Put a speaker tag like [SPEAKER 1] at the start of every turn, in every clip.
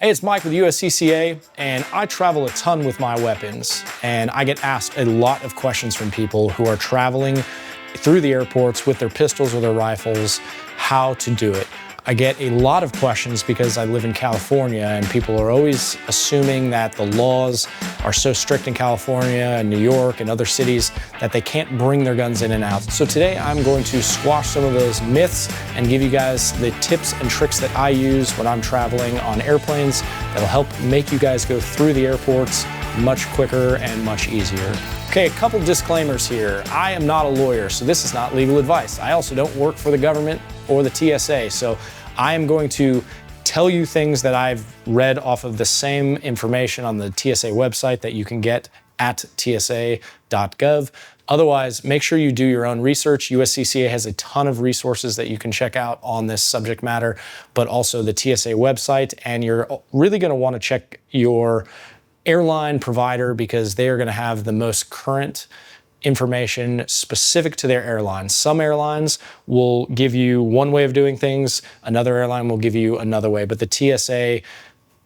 [SPEAKER 1] Hey, it's Mike with USCCA, and I travel a ton with my weapons, and I get asked a lot of questions from people who are traveling through the airports with their pistols or their rifles, how to do it. I get a lot of questions because I live in California, and people are always assuming that the laws are so strict in California and New York and other cities that they can't bring their guns in and out. So today I'm going to squash some of those myths and give you guys the tips and tricks that I use when I'm traveling on airplanes that'll help make you guys go through the airports much quicker and much easier. Okay, a couple disclaimers here. I am not a lawyer, so this is not legal advice. I also don't work for the government or the TSA, so I am going to tell you things that I've read off of the same information on the TSA website that you can get at tsa.gov. Otherwise, make sure you do your own research. USCCA has a ton of resources that you can check out on this subject matter, but also the TSA website, and you're really going to want to check your airline provider because they are going to have the most current information specific to their airline. Some airlines will give you one way of doing things, another airline will give you another way, but the TSA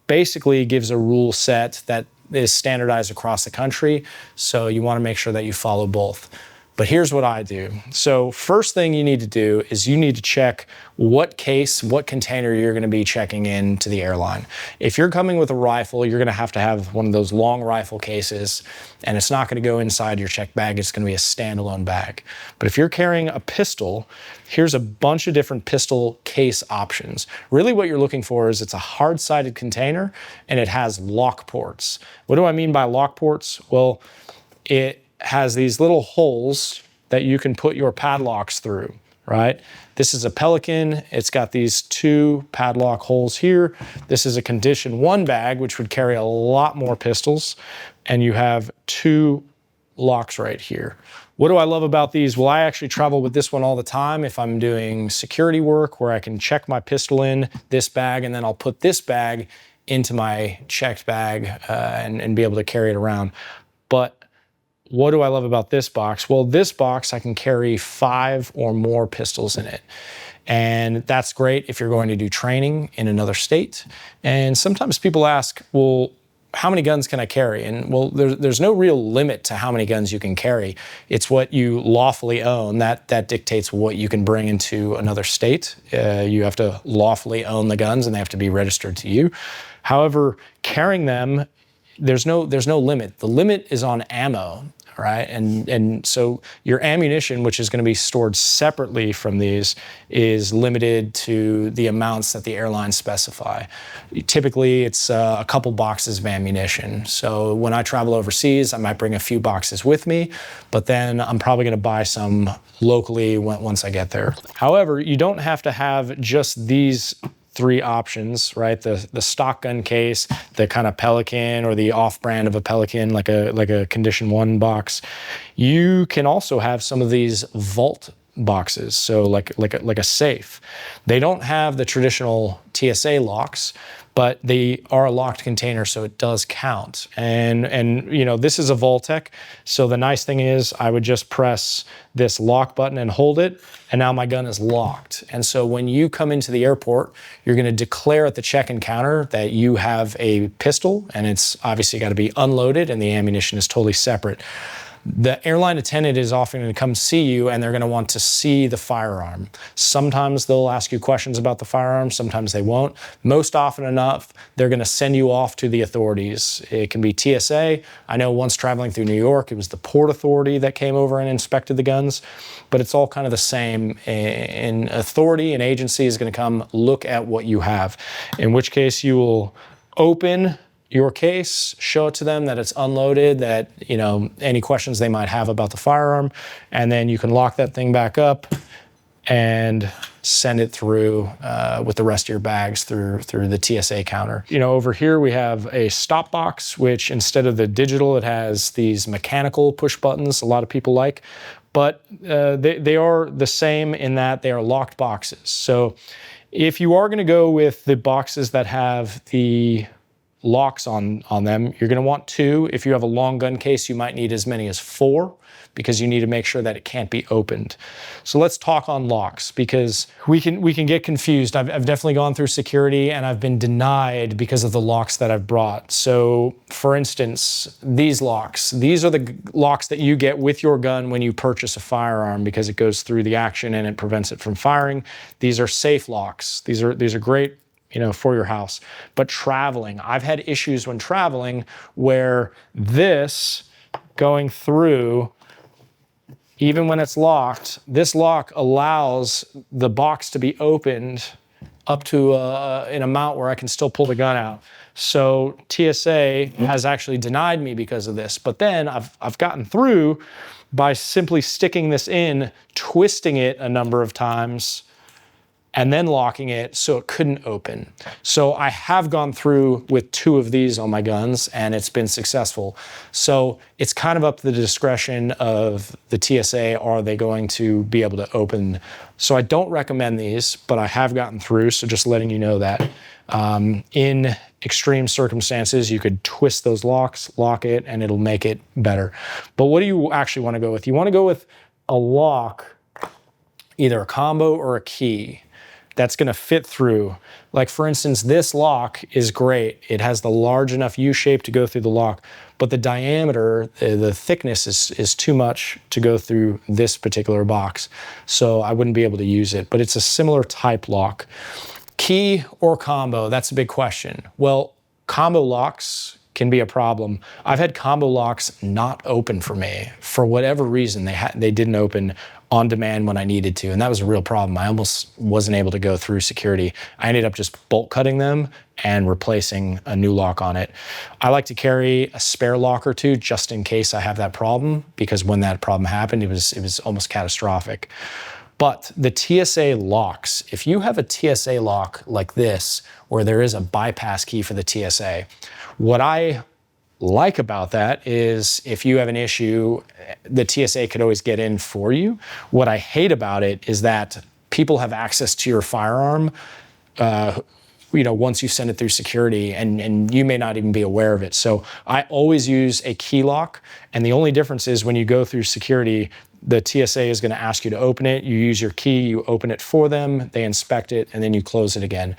[SPEAKER 1] basically gives a rule set that is standardized across the country, so you want to make sure that you follow both. But here's what I do. So first thing you need to do is you need to check what case, what container you're going to be checking in to the airline. If you're coming with a rifle, you're going to have one of those long rifle cases, and it's not going to go inside your checked bag. It's going to be a standalone bag. But if you're carrying a pistol, here's a bunch of different pistol case options. Really what you're looking for is it's a hard-sided container and it has lock ports. What do I mean by lock ports? Well, it has these little holes that you can put your padlocks through, right? This is a Pelican. It's got these two padlock holes here. This is a Condition 1 bag, which would carry a lot more pistols. And you have two locks right here. What do I love about these? Well, I actually travel with this one all the time if I'm doing security work where I can check my pistol in this bag, and then I'll put this bag into my checked bag and be able to carry it around. But what do I love about this box? Well, this box, I can carry 5 or more pistols in it. And that's great if you're going to do training in another state. And sometimes people ask, well, how many guns can I carry? And well, there's no real limit to how many guns you can carry. It's what you lawfully own. That dictates what you can bring into another state. You have to lawfully own the guns and they have to be registered to you. However, carrying them, there's no limit. The limit is on ammo, right? And so your ammunition, which is going to be stored separately from these, is limited to the amounts that the airlines specify. Typically, it's a couple boxes of ammunition. So when I travel overseas, I might bring a few boxes with me, but then I'm probably going to buy some locally once I get there. However, you don't have to have just these 3 options, right? The stock gun case, the kind of Pelican or the off-brand of a Pelican, like a Condition 1 box. You can also have some of these vault boxes, so like a safe. They don't have the traditional TSA locks, but they are a locked container, so it does count. And you know, this is a Vault-Tec, so the nice thing is I would just press this lock button and hold it, and now my gun is locked. And so when you come into the airport, you're gonna declare at the check-in counter that you have a pistol, and it's obviously gotta be unloaded, and the ammunition is totally separate. The airline attendant is often going to come see you, and they're going to want to see the firearm. Sometimes they'll ask you questions about the firearm, sometimes they won't. Most often enough, they're going to send you off to the authorities. It can be TSA. I know once traveling through New York, it was the Port Authority that came over and inspected the guns, but it's all kind of the same. An authority, an agency is going to come look at what you have, in which case you will open your case, show it to them that it's unloaded, that, you know, any questions they might have about the firearm, and then you can lock that thing back up and send it through with the rest of your bags through the TSA counter. You know, over here we have a stop box, which instead of the digital, it has these mechanical push buttons a lot of people like, but they are the same in that they are locked boxes. So if you are going to go with the boxes that have the locks on them. You're going to want 2. If you have a long gun case, you might need as many as 4 because you need to make sure that it can't be opened. So let's talk on locks because we can get confused. I've definitely gone through security and I've been denied because of the locks that I've brought. So for instance, these locks, these are the locks that you get with your gun when you purchase a firearm because it goes through the action and it prevents it from firing. These are safe locks. These are great, for your house. But traveling, I've had issues when traveling where this going through, even when it's locked, this lock allows the box to be opened up to an amount where I can still pull the gun out. So TSA has actually denied me because of this. But then I've gotten through by simply sticking this in, twisting it a number of times, and then locking it so it couldn't open. So I have gone through with 2 of these on my guns and it's been successful. So it's kind of up to the discretion of the TSA. Are they going to be able to open? So I don't recommend these, but I have gotten through. So just letting you know that in extreme circumstances, you could twist those locks, lock it, and it'll make it better. But what do you actually want to go with? You want to go with a lock, either a combo or a key, that's going to fit through. Like for instance, this lock is great. It has the large enough U shape to go through the lock, but the diameter, the thickness is too much to go through this particular box. So I wouldn't be able to use it, but it's a similar type lock. Key or combo, that's a big question. Well, combo locks can be a problem. I've had combo locks not open for me. For whatever reason, they didn't open on demand when I needed to, and that was a real problem. I almost wasn't able to go through security. I ended up just bolt cutting them and replacing a new lock on it. I like to carry a spare lock or 2 just in case I have that problem, because when that problem happened, it was almost catastrophic. But the TSA locks, if you have a TSA lock like this, where there is a bypass key for the TSA, what I like about that is if you have an issue, the TSA could always get in for you. What I hate about it is that people have access to your firearm, once you send it through security, and you may not even be aware of it. So I always use a key lock, and the only difference is when you go through security, the TSA is going to ask you to open it. You use your key, you open it for them, they inspect it, and then you close it again.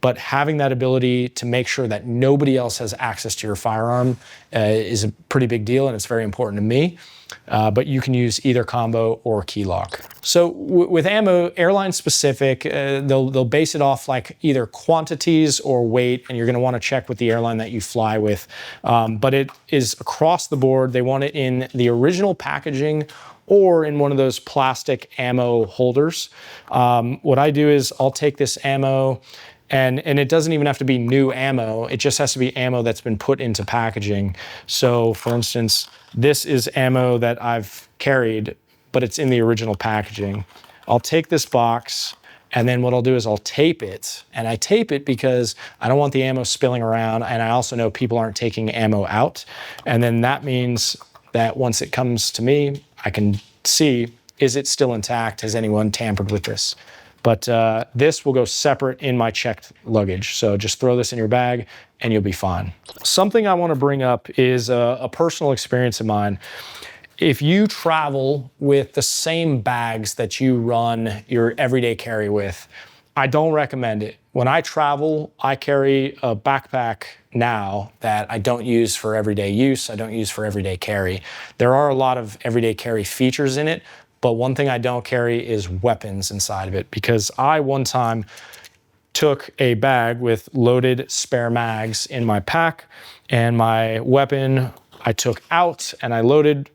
[SPEAKER 1] But having that ability to make sure that nobody else has access to your firearm is a pretty big deal, and it's very important to me. But you can use either combo or key lock. So with ammo, airline specific, they'll base it off like either quantities or weight, and you're going to want to check with the airline that you fly with. But it is across the board. They want it in the original packaging or in one of those plastic ammo holders. What I do is I'll take this ammo, and it doesn't even have to be new ammo. It just has to be ammo that's been put into packaging. So for instance, this is ammo that I've carried, but it's in the original packaging. I'll take this box, and then what I'll do is I'll tape it. And I tape it because I don't want the ammo spilling around, and I also know people aren't taking ammo out. And then that means that once it comes to me, I can see, is it still intact? Has anyone tampered with this? But this will go separate in my checked luggage. So just throw this in your bag and you'll be fine. Something I want to bring up is a personal experience of mine. If you travel with the same bags that you run your everyday carry with, I don't recommend it. When I travel, I carry a backpack now that I don't use for everyday use. I don't use for everyday carry. There are a lot of everyday carry features in it, but one thing I don't carry is weapons inside of it, because I one time took a bag with loaded spare mags in my pack, and my weapon I took out, and I loaded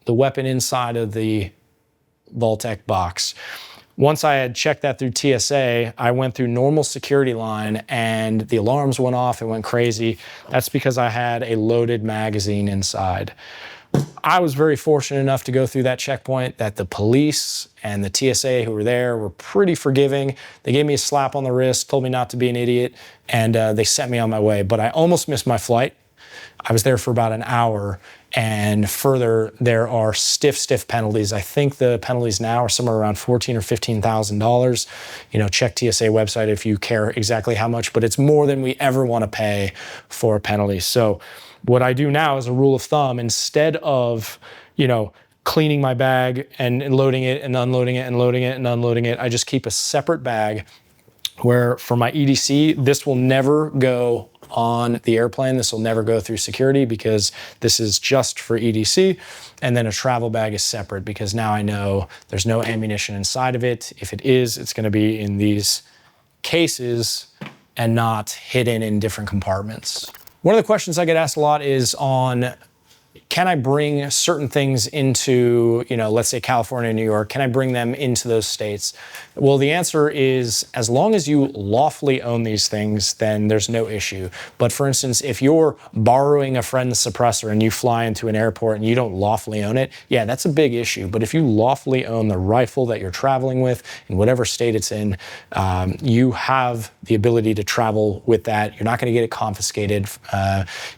[SPEAKER 1] the weapon inside of the Vault-Tec box. Once I had checked that through TSA, I went through normal security line and the alarms went off and went crazy. That's because I had a loaded magazine inside. I was very fortunate enough to go through that checkpoint that the police and the TSA who were there were pretty forgiving. They gave me a slap on the wrist, told me not to be an idiot, and they sent me on my way. But I almost missed my flight I was there for about an hour. And further, there are stiff penalties. I think the penalties now are somewhere around $14,000 or $15,000. You know, check TSA website if you care exactly how much, but it's more than we ever want to pay for a penalty. So what I do now is a rule of thumb, instead of, you know, cleaning my bag and loading it and unloading it and loading it and unloading it, I just keep a separate bag where for my EDC, this will never go on the airplane. This will never go through security because this is just for EDC. And then a travel bag is separate because now I know there's no ammunition inside of it. If it is, it's going to be in these cases and not hidden in different compartments. One of the questions I get asked a lot is on, can I bring certain things into, you know, let's say California, New York, can I bring them into those states? Well, the answer is, as long as you lawfully own these things, then there's no issue. But for instance, if you're borrowing a friend's suppressor and you fly into an airport and you don't lawfully own it, yeah, that's a big issue. But if you lawfully own the rifle that you're traveling with in whatever state it's in, you have the ability to travel with that. You're not going to get it confiscated.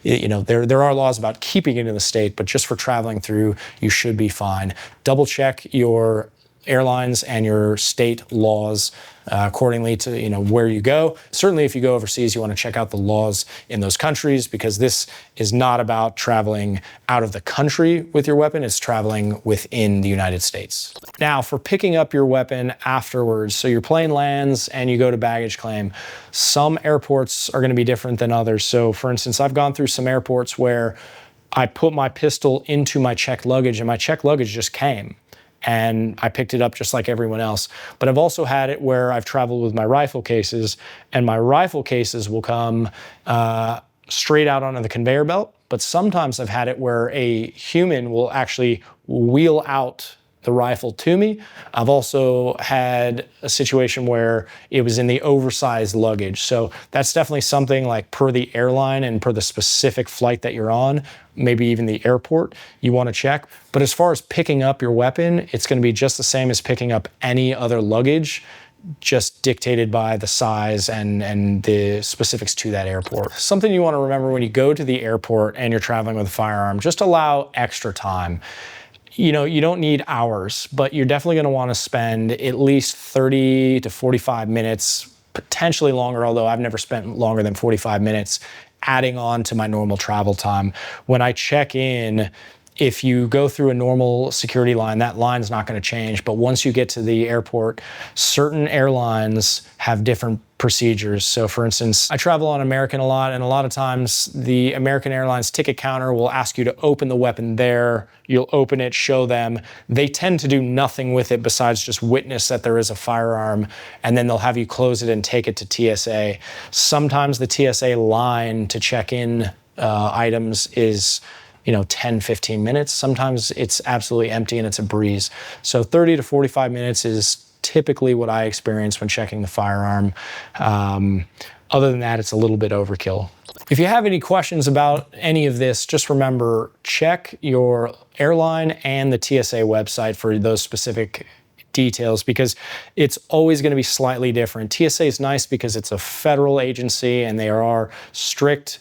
[SPEAKER 1] You know, there are laws about keeping it in the state, but just for traveling through, you should be fine. Double check your airlines and your state laws accordingly to, you know, where you go. Certainly if you go overseas, you want to check out the laws in those countries, because this is not about traveling out of the country with your weapon, it's traveling within the United States. Now, for picking up your weapon afterwards, so your plane lands and you go to baggage claim, some airports are going to be different than others. So for instance, I've gone through some airports where I put my pistol into my checked luggage and my checked luggage just came and I picked it up just like everyone else. But I've also had it where I've traveled with my rifle cases and my rifle cases will come straight out onto the conveyor belt. But sometimes I've had it where a human will actually wheel out the rifle to me. I've also had a situation where it was in the oversized luggage. So that's definitely something, like, per the airline and per the specific flight that you're on, maybe even the airport, you want to check. But as far as picking up your weapon, it's going to be just the same as picking up any other luggage, just dictated by the size and the specifics to that airport. Something you want to remember when you go to the airport and you're traveling with a firearm, just allow extra time. You know, you don't need hours, but you're definitely going to want to spend at least 30 to 45 minutes, potentially longer, although I've never spent longer than 45 minutes, adding on to my normal travel time. When I check in, if you go through a normal security line, that line's not going to change. But once you get to the airport, certain airlines have different procedures. So for instance, I travel on American a lot, and a lot of times the American Airlines ticket counter will ask you to open the weapon there. You'll open it, show them. They tend to do nothing with it besides just witness that there is a firearm, and then they'll have you close it and take it to TSA. Sometimes the TSA line to check in items is, you know, 10, 15 minutes. Sometimes it's absolutely empty and it's a breeze. So 30 to 45 minutes is typically what I experience when checking the firearm. Other than that, it's a little bit overkill. If you have any questions about any of this, just remember, check your airline and the TSA website for those specific details, because it's always going to be slightly different. TSA is nice because it's a federal agency and there are strict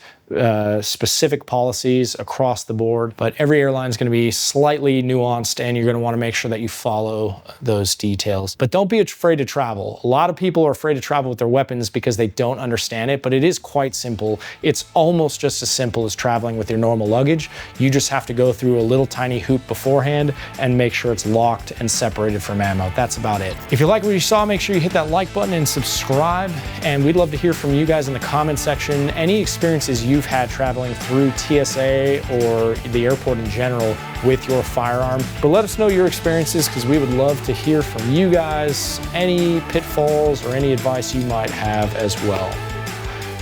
[SPEAKER 1] specific policies across the board, but every airline is going to be slightly nuanced and you're going to want to make sure that you follow those details. But don't be afraid to travel. A lot of people are afraid to travel with their weapons because they don't understand it, but it is quite simple. It's almost just as simple as traveling with your normal luggage. You just have to go through a little tiny hoop beforehand and make sure it's locked and separated from ammo. That's about it. If you like what you saw, make sure you hit that like button and subscribe, and we'd love to hear from you guys in the comment section. Any experiences you've had traveling through TSA or the airport in general with your firearm. But let us know your experiences, because we would love to hear from you guys, any pitfalls or any advice you might have as well.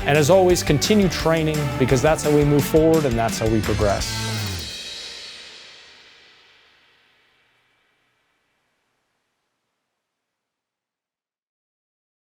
[SPEAKER 1] And as always, continue training, because that's how we move forward and that's how we progress.